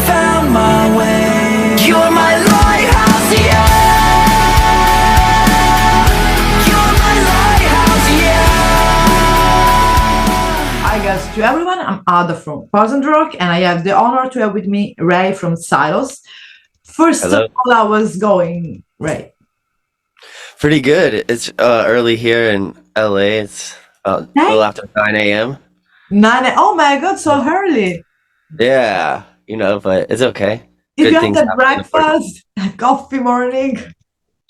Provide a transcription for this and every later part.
found my way. You're my lighthouse, yeah. You're my lighthouse, yeah. Hi guys, to everyone, I'm Ada from Thousand Rock, and I have the honor to have with me Ray from SILOS. First Hello. of all, I was going, Ray. Pretty good. It's early here in LA. It's a little after 9 a.m. 9. Oh my God, so early. Yeah, but it's okay. Did Good you have things the happen in the morning. breakfast, coffee morning?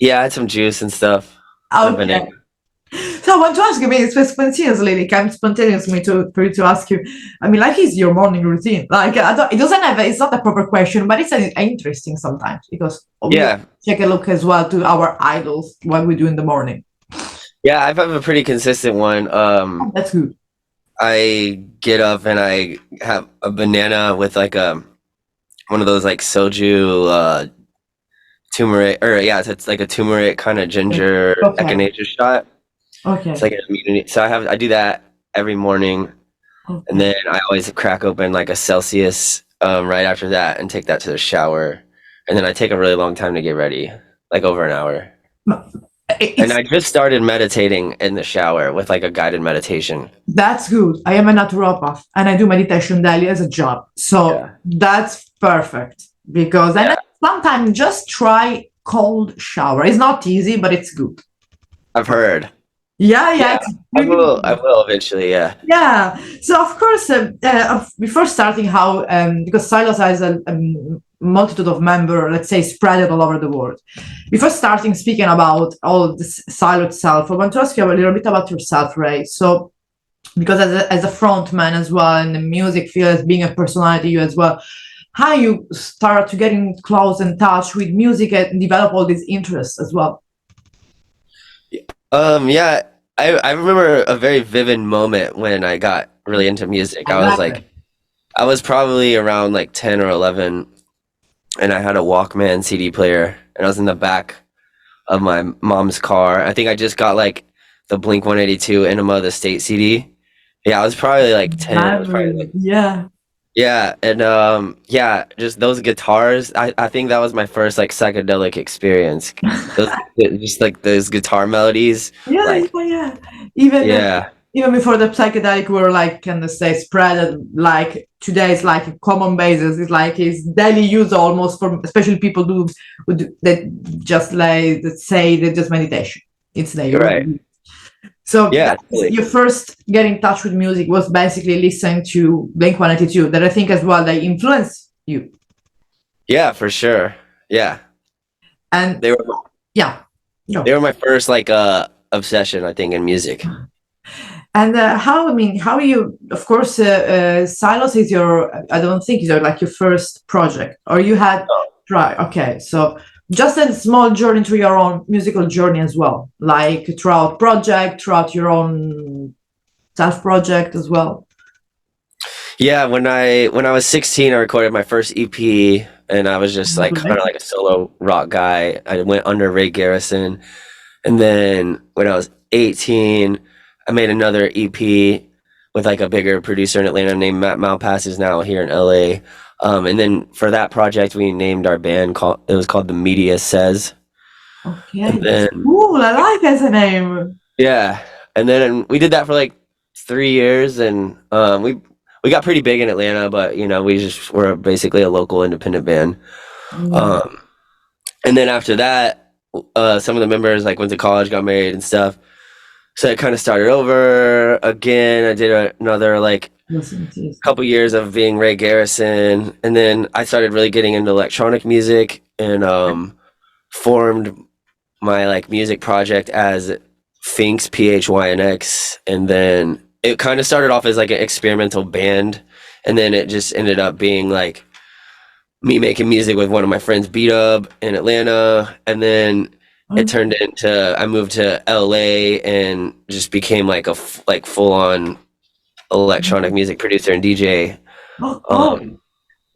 Yeah, I had some juice and stuff. And a Okay. banana. So I want to ask you, I mean, it's spontaneously, like I'm spontaneously for you to ask you. I mean, like, is your morning routine? Like, it doesn't have, it's not a proper question, but it's interesting sometimes because we Yeah, take a look as well to our idols, what we do in the morning. yeah, I have a pretty consistent one. Oh, that's good. I get up and I have a banana with like one of those like soju turmeric, or yeah, it's like a turmeric kind of ginger Okay. echinacea shot. Okay. It's like an immunity. So I do that every morning. Okay. And then I always crack open like a Celsius right after that and take that to the shower. And then I take a really long time to get ready, like over an hour. And I just started meditating in the shower with like a guided meditation. That's good. I am a naturopath and I do meditation daily as a job. So Yeah. that's perfect because and Yeah. sometimes just try cold shower. It's not easy, but it's good. I've heard. Yeah. Yeah, It's I really will. good. I will eventually. Yeah. Yeah. So of course, before starting, how because Silos has a multitude of members, let's say, spread all over the world. Before starting speaking about all this Silo itself, I want to ask you a little bit about yourself, Ray. So, because as a front man as well in the music field, as being a personality, you as well, how you start to getting close and touch with music and develop all these interests as well. Yeah. I remember a very vivid moment when I got really into music. I was like, I was probably around like 10 or 11, and I had a Walkman CD player, and I was in the back of my mom's car. I think I just got like the Blink 182 Enema of the State CD. Yeah, I was probably like 10. I was probably like, Yeah. yeah, and yeah, just those guitars. I think that was my first like psychedelic experience. Those, just like those guitar melodies. Yeah, Like, yeah. Even yeah, even before the psychedelic were like can I say spread like today it's like a common basis. It's like it's daily use almost for especially people that just like that say that just meditation. It's there. you're right. So Yeah, totally. your first get in touch with music was basically listening to Blink 182 that I think as well they influence you. Yeah, for sure. Yeah, And they were yeah. No. they were my first like obsession, I think, in music. And how you, of course, Silos is I don't think is like your first project, or you had, right? Okay, so just a small journey through your own musical journey as well, like throughout your own self project as well. Yeah, when I was 16, I recorded my first EP, and I was just like kind of like a solo rock guy. I went under Ray Garrison, and then when I was 18, I made another EP with like a bigger producer in Atlanta named Matt Malpass, who's now here in LA. And then for that project, we named our band it was called The Media Says. Okay, And then, cool. I like as a name. yeah, and then we did that for like 3 years, and we got pretty big in Atlanta, but we just were basically a local independent band. And then after that, some of the members like went to college, got married and stuff. So I kind of started over again. I did another like couple years of being Ray Garrison, and then I started really getting into electronic music and formed my like music project as Finks, PHYNX, and then it kind of started off as like an experimental band, and then it just ended up being like me making music with one of my friends, Beat Up, in Atlanta, and then it turned into I moved to LA and just became like a full on electronic music producer and DJ.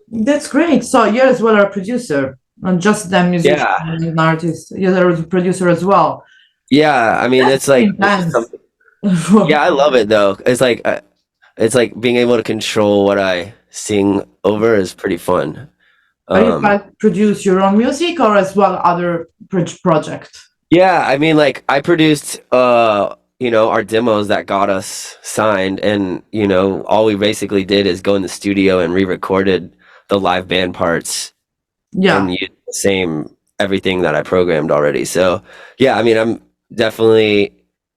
That's great. So you're as well a producer, not just the musician Yeah. and an artist. You're a producer as well. Yeah, I mean it's like yeah, I love it though. It's like being able to control what I sing over is pretty fun. Are you trying to produce your own music or as well other project? Yeah, I mean, like I produced, our demos that got us signed, and all we basically did is go in the studio and re-recorded the live band parts and use the same everything that I programmed already. So yeah, I mean, I'm definitely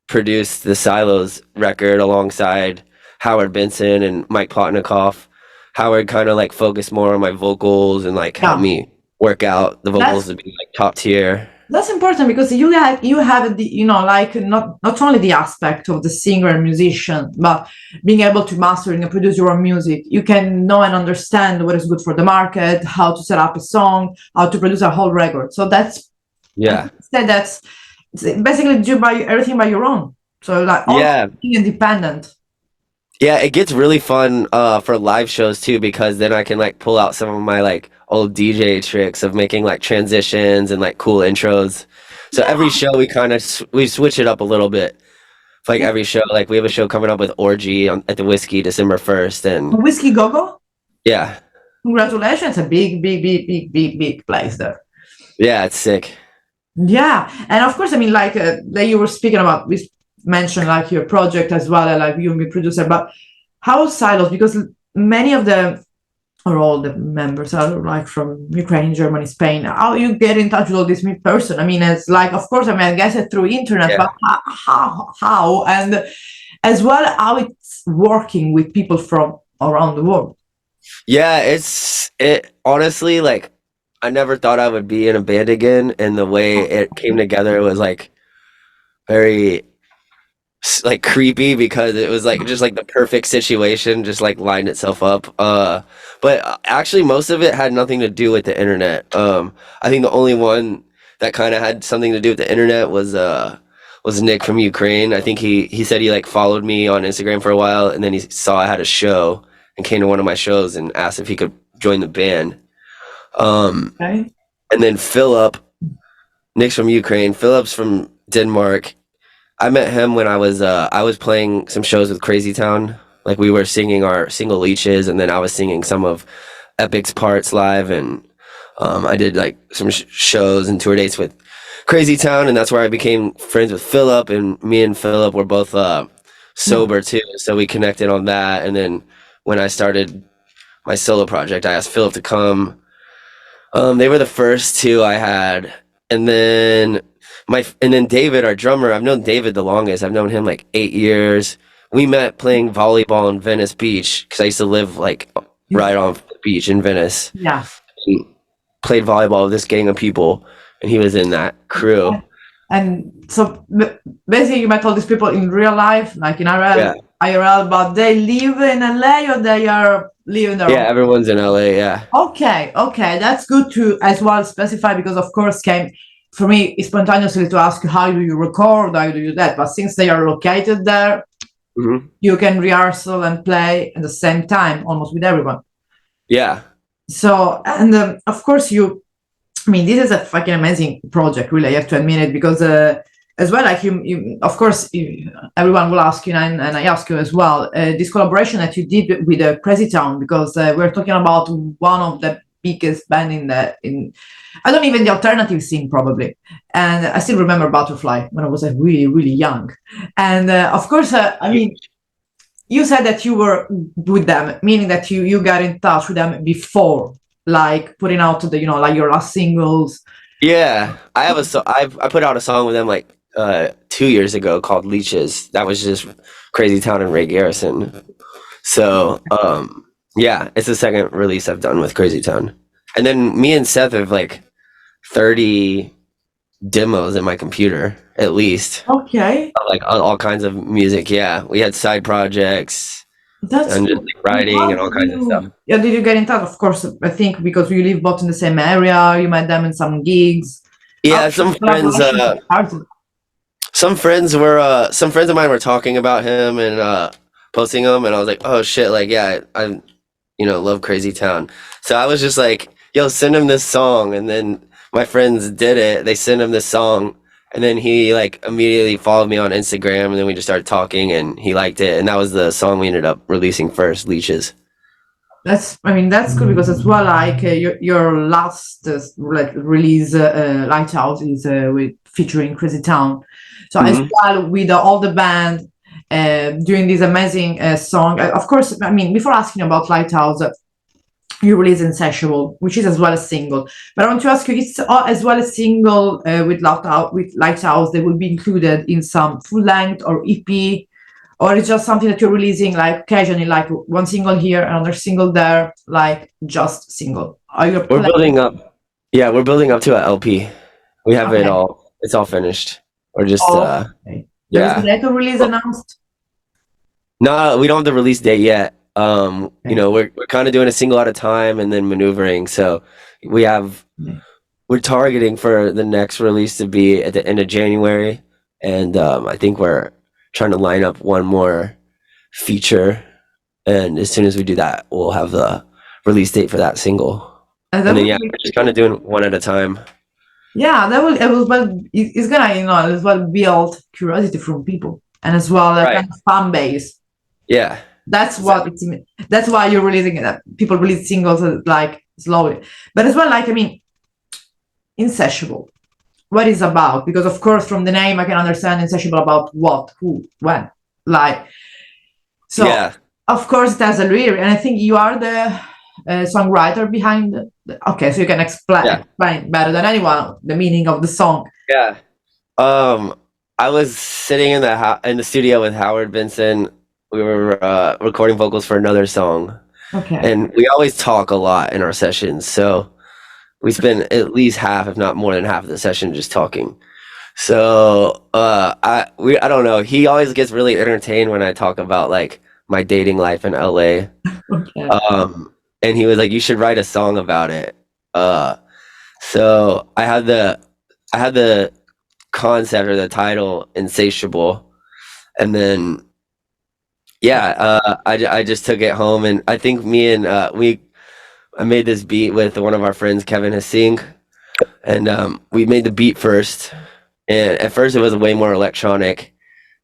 produced the SILOS record alongside Howard Benson and Mike Plotnikoff. Howard kind of like focused more on my vocals and like helped me work out the vocals to be like top tier. That's important because you have the, like not only the aspect of the singer and musician, but being able to master and produce your own music. You can know and understand what is good for the market, how to set up a song, how to produce a whole record. So that's basically do everything by your own. So like being independent. Yeah, it gets really fun for live shows too, because then I can like pull out some of my like old DJ tricks of making like transitions and like cool intros. So every show we switch it up a little bit. Like every show, like we have a show coming up with Orgy at the Whiskey December 1st, and Whiskey Go-Go? Yeah. Congratulations, a big place there. Yeah, it's sick. Yeah, and of course, I mean, like that you were speaking about, we mentioned like your project as well, like you be producer, but how SILOS, because many of the or all the members are like from Ukraine, Germany, Spain. How you get in touch with all this person? I mean, it's like, of course, I mean, I guess it through internet, but how, and as well, how it's working with people from around the world. Yeah, it honestly, like, I never thought I would be in a band again, and the way it came together was like very like creepy, because it was like just like the perfect situation just like lined itself up. But actually most of it had nothing to do with the internet. I think the only one that kind of had something to do with the internet was Nick from Ukraine. I think he said he like followed me on Instagram for a while, and then he saw I had a show and came to one of my shows and asked if he could join the band. Okay. And then Nick's from Ukraine, Philip's from Denmark. I met him when I was playing some shows with Crazy Town. Like we were singing our single Leeches, and then I was singing some of Epic's parts live, and I did like some shows and tour dates with Crazy Town, and that's where I became friends with Philip, and me and Philip were both sober too, so we connected on that. And then when I started my solo project, I asked Philip to come. They were the first two I had, and then David, our drummer, I've known David the longest. I've known him like 8 years. We met playing volleyball in Venice Beach, because I used to live like right on the beach in Venice. Yeah. He played volleyball with this gang of people, and he was in that crew. And so basically you met all these people in real life, like in IRL, but they live in LA or they are living there? Yeah, everyone's in LA, yeah. Okay, that's good to as well specify, because of course came for me spontaneously to ask how do you record, how do you do that, but since they are located there, you can rehearsal and play at the same time almost with everyone. Yeah. So, and of course I mean, this is a fucking amazing project, really, I have to admit it, because as well, like you of course, everyone will ask you, and I ask you as well, this collaboration that you did with Crazy Town, because we're talking about one of the biggest band in I don't even the alternative scene probably, and I still remember Butterfly when I was really, really young, and of course, I mean, you said that you were with them, meaning that you got in touch with them before, like putting out the like your last singles. Yeah, I have I put out a song with them like 2 years ago called Leeches. That was just Crazy Town and Ray Garrison. So yeah, it's the second release I've done with Crazy Town. And then me and Seth have like 30 demos in my computer, at least. Okay. Like all kinds of music. Yeah, we had side projects. That's and just like writing and all kinds of stuff. Yeah, did you get in touch? Of course, I think because we live both in the same area, you met them in some gigs. Yeah, some friends of mine were talking about him and posting him, and I was like, oh shit, like yeah, I love Crazy Town. So I was just like, yo, send him this song, and then my friends did it. They sent him this song, and then he like immediately followed me on Instagram, and then we just started talking, and he liked it, and that was the song we ended up releasing first, Leeches. That's good because as well, like your last like release, Lighthouse is with featuring Crazy Town. So as well with all the band doing this amazing song. Of course, I mean before asking about Lighthouse, you release Insatiable, which is as well a single. But I want to ask you, it's as well a single with Lighthouse that will be included in some full length or EP. Or it's just something that you're releasing like occasionally, like one single here, another single there, like just single? We're building up. Yeah, we're building up to an LP. We have it all. It's all finished. We're just okay. There is a date of release announced? No, we don't have the release date yet. You know, we're kind of doing a single at a time and then maneuvering. So we're targeting for the next release to be at the end of January, and I think we're trying to line up one more feature, and as soon as we do that, we'll have the release date for that single. And then we're just kind of doing one at a time. Yeah, it's gonna, you know, as well build curiosity from people, and as well a kind of fan base. Yeah, that's why you're releasing it. People release singles like slowly, but as well, like I mean, Insatiable. What is about? Because of course, from the name, I can understand Insatiable about what, who, when, like. So of course, it has a lyric, and I think you are the songwriter behind. Okay, so you can explain better than anyone the meaning of the song. Yeah, I was sitting in the studio with Howard Benson. We were recording vocals for another song, and we always talk a lot in our sessions. So we spend at least half, if not more than half, of the session just talking. So I don't know. He always gets really entertained when I talk about like my dating life in LA. And he was like, "You should write a song about it." So I had the concept or the title Insatiable, and then I just took it home, and I think I made this beat with one of our friends, Kevin Hassing, and we made the beat first. And at first it was way more electronic,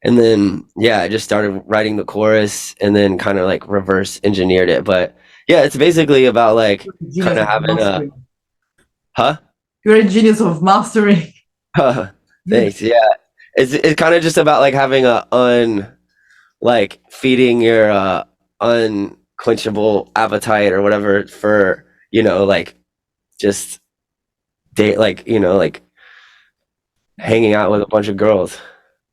and then I just started writing the chorus, and then kind of like reverse engineered it. But yeah, it's basically about like kind of having You're a genius of mastering. Thanks. Yeah, it's kind of just about like having feeding your unquenchable appetite or whatever for, you know, like just date, like, you know, like hanging out with a bunch of girls.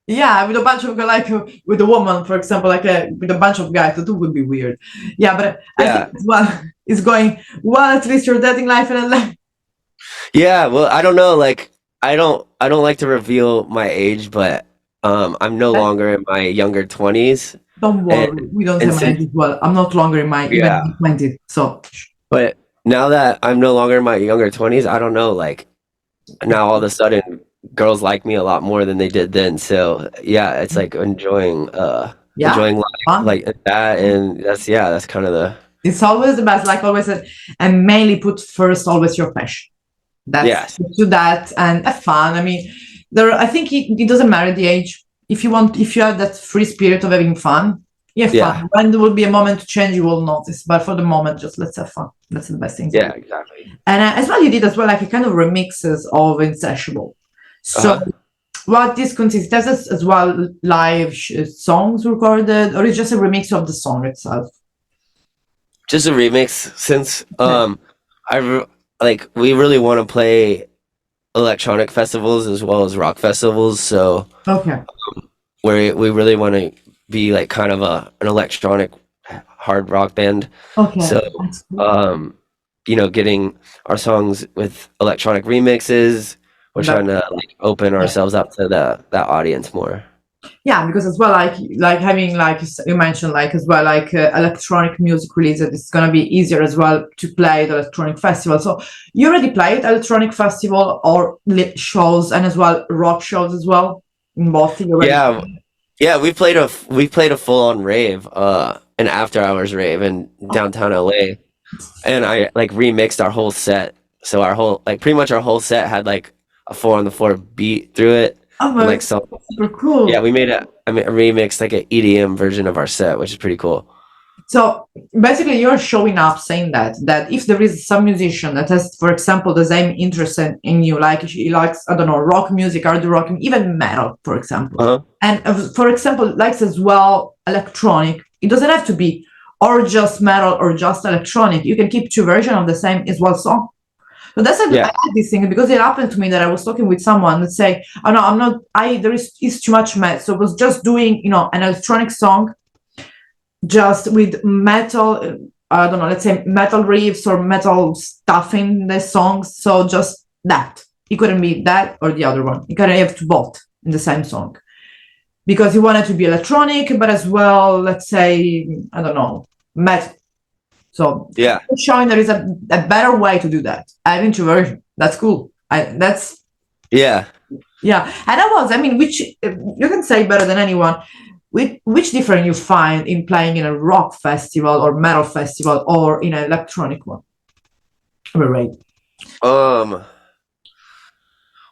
Yeah, with a bunch of like with a woman, for example, like with a bunch of guys, that would be weird. Yeah, but I think it's going well. At least your dating life and life. Yeah, well, I don't know. Like, I don't like to reveal my age, but I'm no longer in my younger 20s. Don't worry, we don't say my age as well. I'm not longer in my even 20s. So, but now that I'm no longer in my younger 20s, I don't know. Like, now all of a sudden, girls like me a lot more than they did then. So yeah, it's like enjoying life like that, and that's kind of the. It's always the best, like always, and mainly put first always your passion. Do that and have fun. I mean, I think it doesn't matter the age. If you have that free spirit of having fun, fun. When there will be a moment to change, you will notice. But for the moment, just let's have fun. That's the best thing. Yeah, exactly. And as well, you did as well like a kind of remixes of Insatiable. So what this consists, does as well live songs recorded, or is just a remix of the song itself? Just a remix, since we really want to play electronic festivals as well as rock festivals, so we really want to be like kind of an electronic hard rock band. So you know, getting our songs with electronic remixes, we're trying to like open ourselves up to that audience more. Yeah, because as well, like having, like you mentioned, like as well, like electronic music releases, it's gonna be easier as well to play the electronic festival. So you already played electronic festival or lit shows, and as well rock shows as well in both. Yeah, we played a full on rave, an after hours rave in downtown LA, and I like remixed our whole set. So pretty much our whole set had like a 4 on the floor beat through it. Like super cool. Yeah, we made a remix, like an EDM version of our set, which is pretty cool. So basically, you're showing up saying that if there is some musician that has, for example, the same interest in you, like he likes, I don't know, rock music, hard rock, even metal, for example, and for example, likes as well electronic. It doesn't have to be or just metal or just electronic. You can keep two versions of the same as well song. So that's I like this thing because it happened to me that I was talking with someone that say, "Oh no, I'm not. There is too much metal." So I was just doing, an electronic song, just with metal. I don't know, let's say metal riffs or metal stuff in the songs. So just that. It couldn't be that or the other one. You couldn't have to both in the same song because he wanted to be electronic, but as well, let's say, I don't know, metal. So showing there is a better way to do that. Having two versions. That's cool. That's yeah. And I mean, which you can say better than anyone. Which difference you find in playing in a rock festival or metal festival or in an electronic one? Right.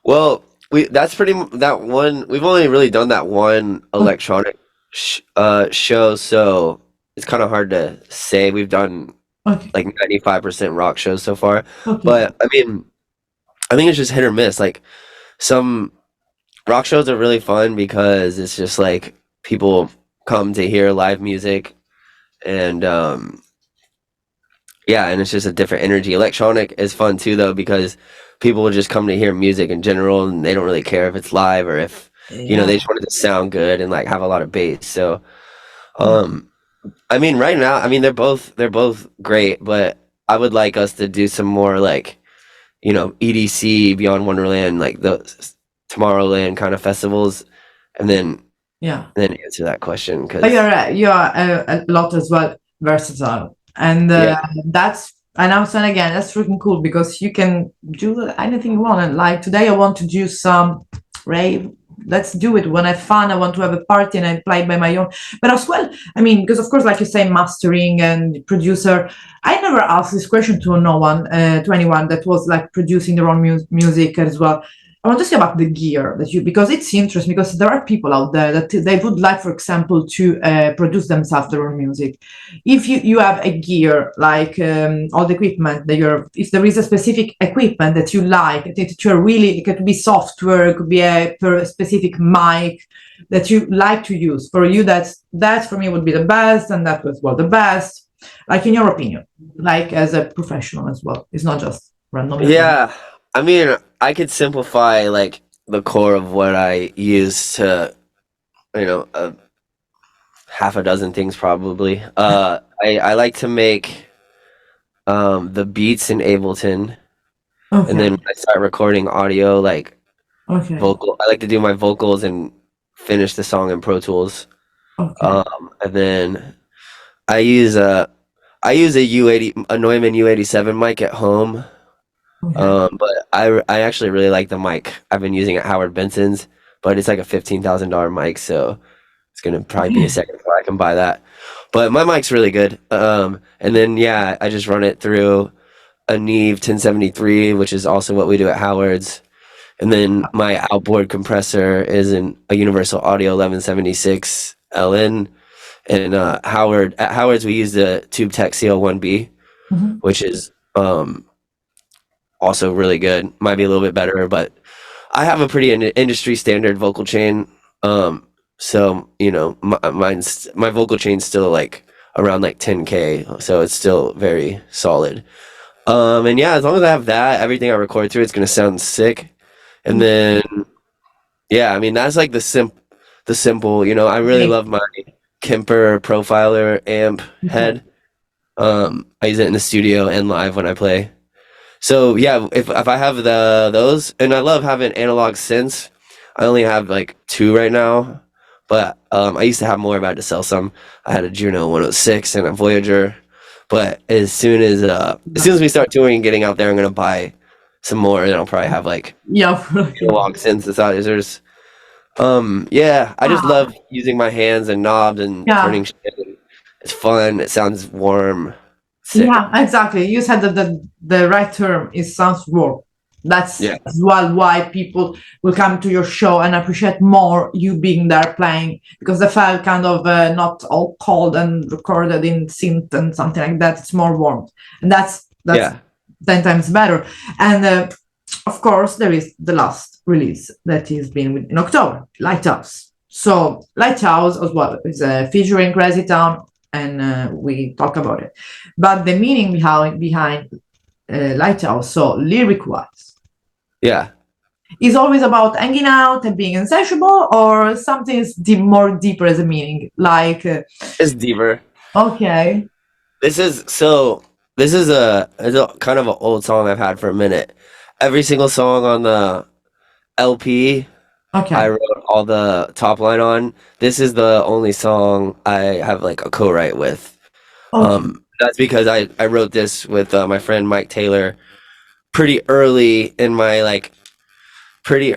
Well, that's pretty that one. We've only really done that one electronic show, so it's kind of hard to say. We've done like 95% rock shows so far, but I mean, I think it's just hit or miss. Like some rock shows are really fun because it's just like people come to hear live music, and and it's just a different energy. Electronic is fun too, though, because people will just come to hear music in general, and they don't really care if it's live or if they just want it to sound good and like have a lot of bass. So, I mean, right now, I mean, they're both great, but I would like us to do some more like, EDC, Beyond Wonderland, like the Tomorrowland kind of festivals, and then answer that question. Because you're a lot as well versatile, and that's. And I'm saying again, that's freaking cool because you can do anything you want. And like today, I want to do some rave. Let's do it. When I have fun, I want to have a party and I play by my own. But as well, I mean, because of course, like you say, mastering and producer. I never asked this question to to anyone that was like producing their own music as well. I want to say about the gear because it's interesting because there are people out there that they would like, for example, to produce themselves their own music. If you have a gear like all the equipment that if there is a specific equipment that you like, that you're really, it could be software, it could be a specific mic that you like to use. For you, that for me would be the best, and that was the best. Like in your opinion, like as a professional as well, it's not just random. Yeah, I mean, I could simplify like the core of what I use to, half a dozen things probably. I like to make the beats in Ableton, and then when I start recording audio, like vocal. I like to do my vocals and finish the song in Pro Tools. And then I use a Neumann U87 mic at home. But I actually really like the mic I've been using at Howard Benson's, but it's like a $15,000 mic, so it's gonna probably be a second before I can buy that. But my mic's really good. And then I just run it through a Neve 1073, which is also what we do at Howard's. And then my outboard compressor is a Universal Audio 1176 LN. And at Howard's we use the Tube Tech CL1B, which is also really good. Might be a little bit better, but I have a pretty industry standard vocal chain. So my vocal chain's still like around like 10K, so it's still very solid. And as long as I have that, everything I record through, it's gonna sound sick. And then I mean that's like the simple. I really love my Kemper Profiler amp head. I use it in the studio and live when I play. So if I have those, and I love having analog synths. I only have like 2 right now, but I used to have more, but I had to sell some. I had a Juno 106 and a Voyager, but as soon as we start touring and getting out there, I'm gonna buy some more, and I'll probably have like analog synthesizers. I just love using my hands and knobs and turning shit. It's fun. It sounds warm. Sick. Yeah, exactly. You said that the right term is sounds warm. That's as well why people will come to your show and appreciate more you being there playing, because they felt kind of not all cold and recorded in synth and something like that. It's more warm, and that's 10 times better. And of course, there is the last release that is been in October, Lighthouse. So Lighthouse as well is featuring Crazy Town, and we talk about it. But the meaning behind Lighthouse, so lyric-wise, is always about hanging out and being insatiable, or something is more deeper as a meaning, like it's deeper. Okay. This is a kind of an old song I've had for a minute. Every single song on the LP, I wrote all the top line on. This is the only song I have like a co-write with. That's because I wrote this with my friend Mike Taylor pretty early in my pretty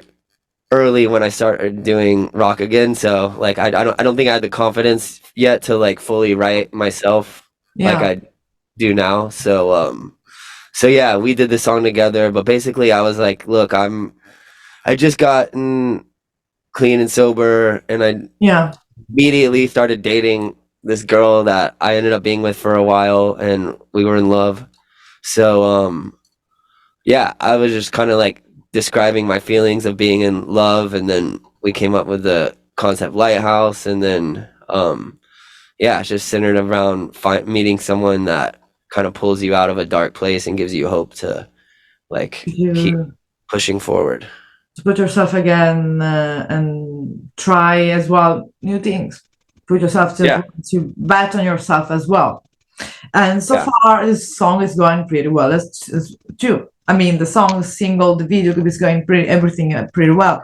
early when I started doing rock again. So like I don't think I had the confidence yet to like fully write myself like I do now. So yeah, we did the song together. But basically, I was like, look, I just gotten clean and sober, and I immediately started dating this girl that I ended up being with for a while, and we were in love. So yeah, I was just kind of like describing my feelings of being in love, and then we came up with the concept Lighthouse, and then yeah, it's just centered around meeting someone that kind of pulls you out of a dark place and gives you hope to like keep pushing forward, to put yourself again and try as well new things, put yourself to bet on yourself as well. And so far this song is going pretty well as too. I mean, the song, the single, the video is going everything pretty well.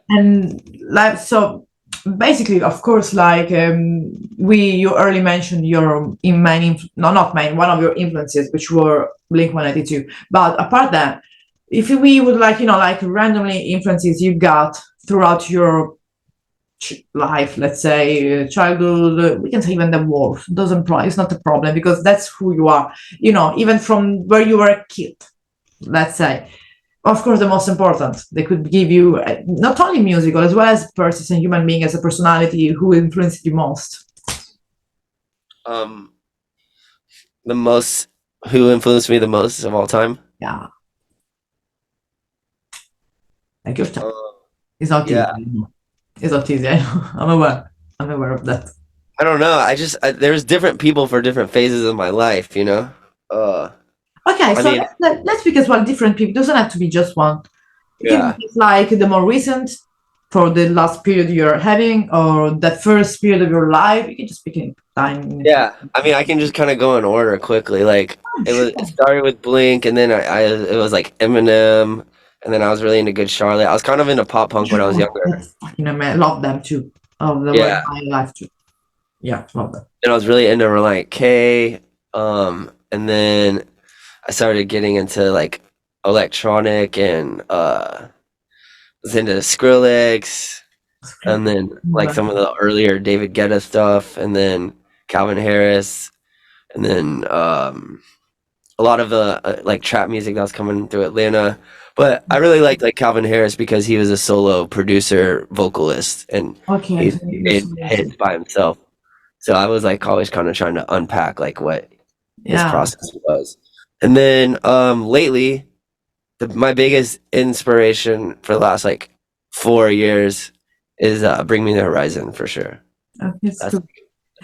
And like, so basically, of course, like you early mentioned your one of your influences, which were Blink-182. But apart that, if we would like randomly influences you got throughout your life, let's say childhood, we can say even the war, it's not a problem, because that's who you are, even from where you were a kid, let's say. Of course, the most important, they could give you not only musical, as well as person, a human being, as a personality, who influenced you most. Who influenced me the most of all time? Yeah. Like your time. It's not easy. It's not easy. I know. I'm aware of that. I don't know. There's different people for different phases of my life, Okay, so let's pick as well different people. It doesn't have to be just one. It's like the more recent, for the last period you're having, or the first period of your life. You can just pick any time. Yeah, I mean, I can just kind of go in order quickly. Like it started with Blink, and then it was like Eminem, and then I was really into Good Charlotte. I was kind of into pop punk when I was younger. I love them too. Oh, they were my life too. Yeah, love them. And I was really into Reliant K, and then I started getting into like electronic, and was into Skrillex, and then like some of the earlier David Guetta stuff, and then Calvin Harris, and then a lot of the like trap music that was coming through Atlanta. But I really liked like Calvin Harris because he was a solo producer, vocalist, and he made hits by himself. So I was like always kind of trying to unpack like what his process was. And then lately, my biggest inspiration for the last like 4 years is Bring Me the Horizon, for sure. That's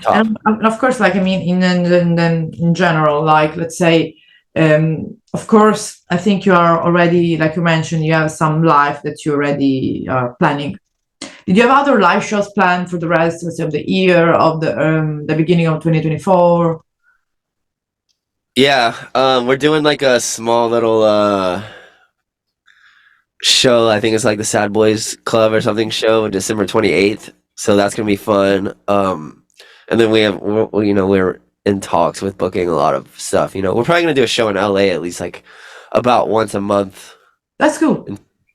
top. And of course, like I mean, in general, like let's say, of course, I think you are already, like you mentioned, you have some live that you already are planning. Did you have other live shows planned for the rest of the year, of the beginning of 2024? Yeah, we're doing like a small little show. I think it's like the Sad Boys Club or something show, December 28th. So that's gonna be fun. And then we're in talks with booking a lot of stuff. We're probably gonna do a show in LA at least like about once a month. That's cool.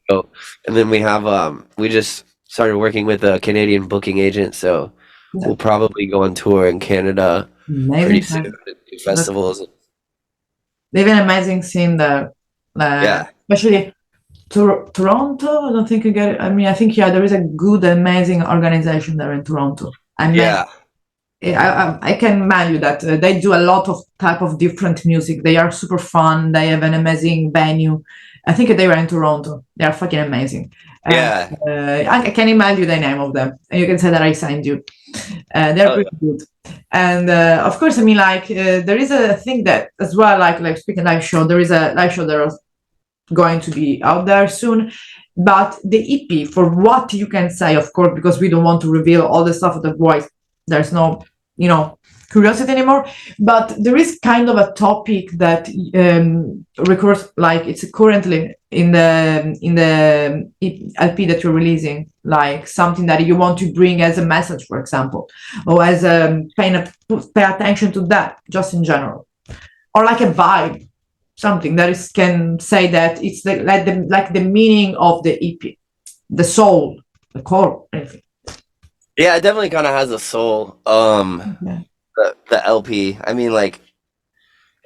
And then we have we just started working with a Canadian booking agent, so we'll probably go on tour in Canada pretty soon at festivals. They have an amazing scene there. Especially Toronto. I don't think you get it. I mean, I think there is a good, amazing organization there in Toronto. Yeah. I can imagine that they do a lot of type of different music. They are super fun. They have an amazing venue. I think they were in Toronto. They are fucking amazing. Yeah. I can imagine the name of them, and you can say that I signed you. They're pretty good. And of course, I mean, like there is a thing that as well, like speaking live show. There is a live show that is going to be out there soon. But the EP, for what you can say, of course, because we don't want to reveal all the stuff of the voice. There's no, curiosity anymore. But there is kind of a topic that recurs, like it's currently in the LP that you're releasing, like something that you want to bring as a message, for example, or as pay attention to that, just in general, or like a vibe, something that can say that it's like the meaning of the EP, the soul, the core, anything. Yeah, it definitely kind of has a soul. The LP. I mean, like,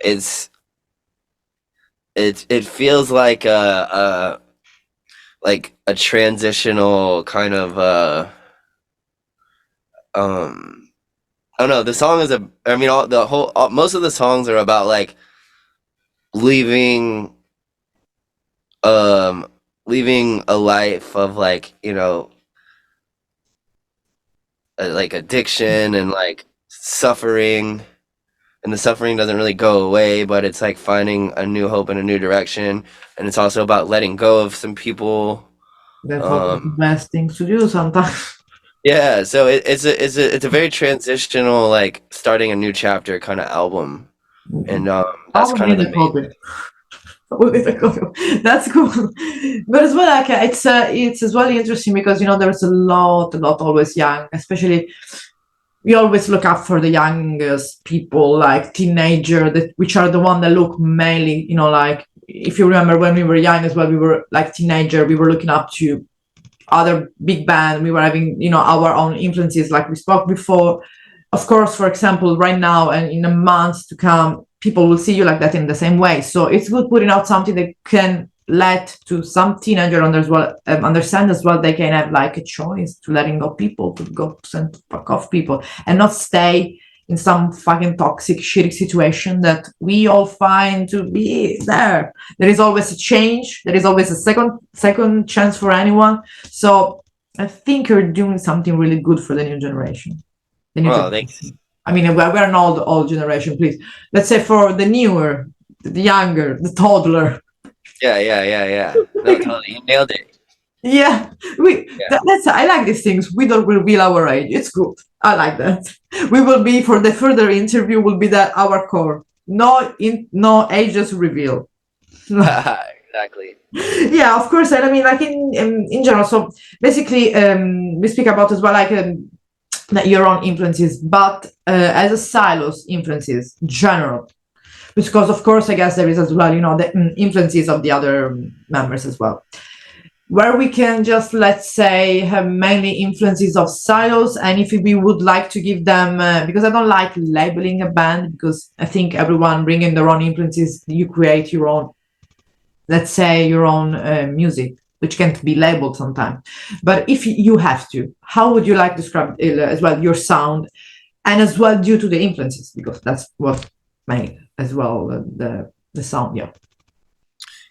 it feels like a transitional kind of I don't know. The song is most of the songs are about like leaving a life of like, like addiction and like suffering, and the suffering doesn't really go away, but it's like finding a new hope and a new direction, and it's also about letting go of some people. That's the best things to do sometimes. Yeah, so it's a very transitional, like starting a new chapter kind of album, and that's kind of the main. That's cool. But as well, like it's as well interesting because there's a lot always young, especially we always look up for the youngest people, like teenager, which are the one that look mainly, like if you remember when we were young as well, we were like teenager, we were looking up to other big band, we were having our own influences, like we spoke before. Of course, for example, right now and in the months to come, people will see you like that in the same way. So it's good putting out something that can let to some teenager understand as well they can have like a choice to letting go people, to go and fuck off people, and not stay in some fucking toxic, shitty situation that we all find to be there. There is always a change. There is always a second chance for anyone. So I think you're doing something really good for the new generation. Thanks. I mean, we're an old generation, please. Let's say for the newer, the younger, the toddler. Yeah. No, totally. You nailed it. Yeah, I like these things. We don't reveal our age. It's good. I like that. We will be, for the further interview, will be that our core. No ages reveal. Exactly. Yeah, of course. And I mean, like in general. So basically, we speak about as well, like your own influences, but as a SILOS influences, general. Because of course, I guess there is as well, the influences of the other members as well. Where we can just, let's say, have mainly influences of SILOS, and if we would like to give them, because I don't like labeling a band, because I think everyone bringing their own influences, you create your own, let's say, your own music, which can't be labeled sometimes. But if you have to, how would you like to describe as well your sound, and as well due to the influences, because that's what made as well the sound.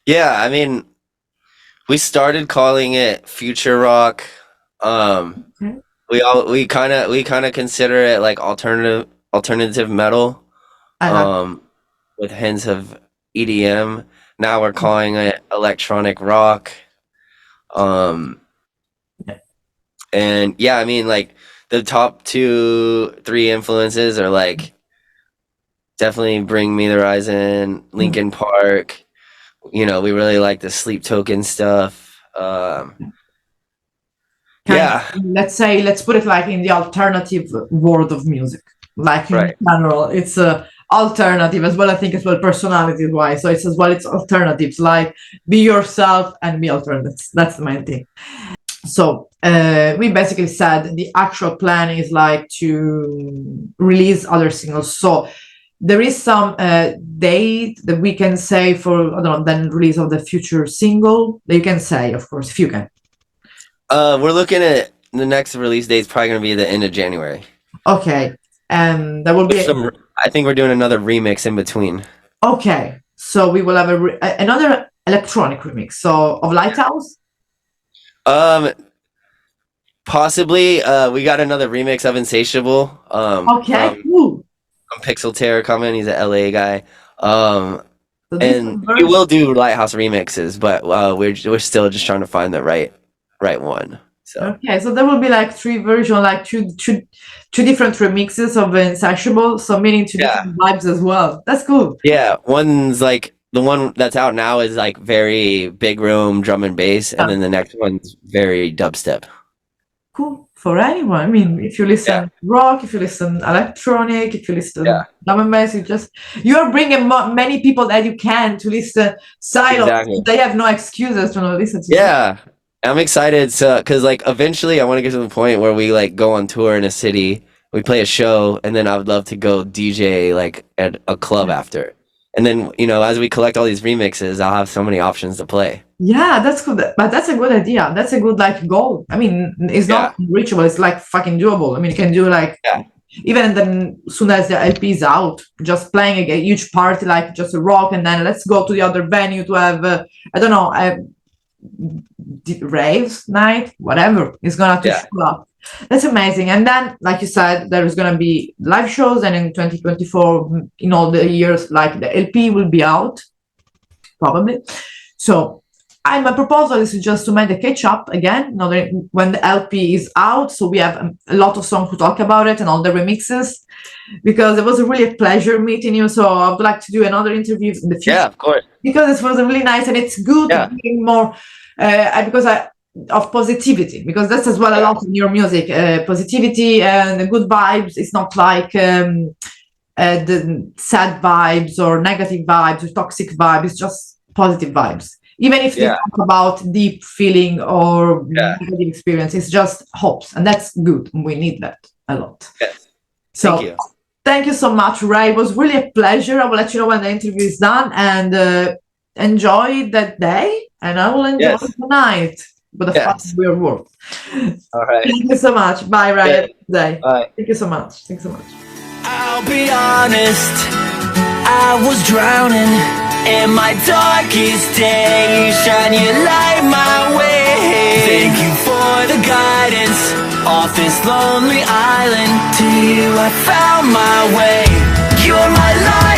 Yeah, I mean, we started calling it future rock. Okay. We kind of consider it like alternative metal, with hints of EDM. Now we're calling it electronic rock. And yeah, I mean, like the top 2-3 influences are like definitely Bring Me the Horizon, Linkin Park. We really like the Sleep Token stuff. Let's put it like in the alternative world of music, like in Right. general, it's alternative as well. I think as well personality wise, so it's as well it's alternatives, like be yourself and be alternatives. That's the main thing. So we basically said the actual plan is like to release other singles. So there is some date that we can say for, I don't know, then release of the future single that you can say, of course, if you can? We're looking at the next release date is probably going to be the end of January. Okay. And there will be I think we're doing another remix in between. Okay, so we will have another electronic remix. So of Lighthouse. Possibly. We got another remix of Insatiable. Okay, cool. From Pixel Terror coming. He's an LA guy. So and we will do Lighthouse remixes, but we're still just trying to find the right one. So. Okay, so there will be like 3 versions, like two different remixes of Insatiable, so meaning 2 different vibes as well. That's cool. Yeah, one's like the one that's out now is like very big room drum and bass, and then the next one's very dubstep. Cool for anyone. I mean, if you listen rock, if you listen electronic, if you listen drum and bass, you are bringing many people that you can to listen SILOS. Exactly. They have no excuses to not listen to. Yeah. I'm excited because like eventually I want to get to the point where we like go on tour in a city, we play a show, and then I would love to go DJ like at a club after. And then, as we collect all these remixes, I'll have so many options to play. Yeah, that's good. But that's a good idea. That's a good like goal. I mean, it's not reachable. It's like fucking doable. I mean, you can do like even then soon as the LP is out, just playing a huge party like just a rock, and then let's go to the other venue to have I don't know, raves night, whatever is gonna show up. That's amazing. And then, like you said, there is gonna be live shows, and in 2024, in all the years, like the LP will be out, probably. So, my proposal is just to make the catch up again, when the LP is out, so we have a lot of songs to talk about it and all the remixes, because it was really a pleasure meeting you. So I would like to do another interview in the future. Yeah, of course. Because it was really nice, and it's good to bring more of positivity, because that's as well a lot in your music, positivity and the good vibes. It's not like the sad vibes or negative vibes or toxic vibes. It's just positive vibes. Even if they talk about deep feeling or negative experience, it's just hopes, and that's good. We need that a lot. Yes. So thank you so much, Ray. It was really a pleasure. I will let you know when the interview is done, and enjoy that day, and I will enjoy the night. But the fast will work. All right. Thank you so much. Bye, Ray. Bye. Thank you so much. Thanks so much. I'll be honest, I was drowning in my darkest days. Shine your light my way. Thank you for the guidance off this lonely island. To you I found my way. You're my light.